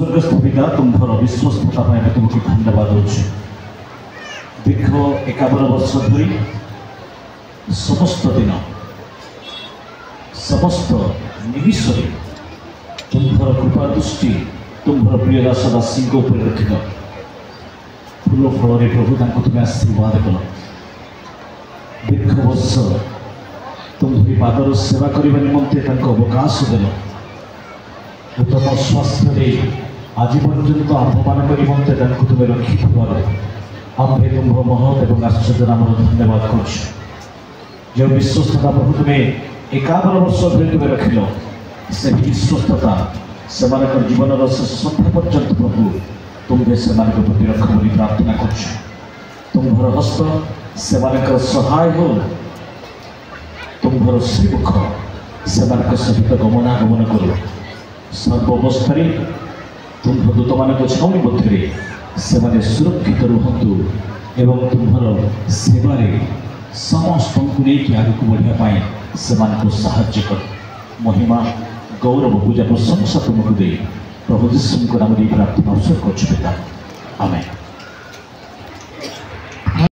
स्वर्गस्थ पिता तुम्हार विश्वस्तता तुमको धन्यवाद दूँ। दीर्घ 51 वर्ष धरी समस्त दिन समस्त निमिष तुम्हार कृपा दृष्टि तुम्हार प्रिय दास दासी रखिल। फूल फल प्रभु तुम्हें आशीर्वाद कल। दीर्घ वर्ष तुम्हारी पादर सेवा करने निमंते अवकाश देल। उत्तम स्वास्थ्य आज पर्यंत आम्भमान निमंते तुम्हें रखी आम्भे तुम्हार महत और आश्चर्य नाम धन्यवाद कर। विश्वस्तता प्रभु तुम्हें 51 वर्ष धरी तुम्हें रखिल से विश्वस्तता से जीवन शेष संध्या पर्यंत प्रभु तुम्हें से प्रति रख बोली प्रार्थना कर। तुम्हार हस्त से सहाय हो। तुम्हार श्रीमुख से सहित गमनागमन कर। सर्वावस्था तुम दूत मान छाउनी मध्य से सुरक्षित रुहतु एवं तुम्हार सेवारे समस्त को लेकिन आगे बढ़ापी से साहाय्य कर। महिमा गौरव पूजा प्रशंसा तुमको दे प्रभु यीशु नाम प्रार्थना कर। आमेन।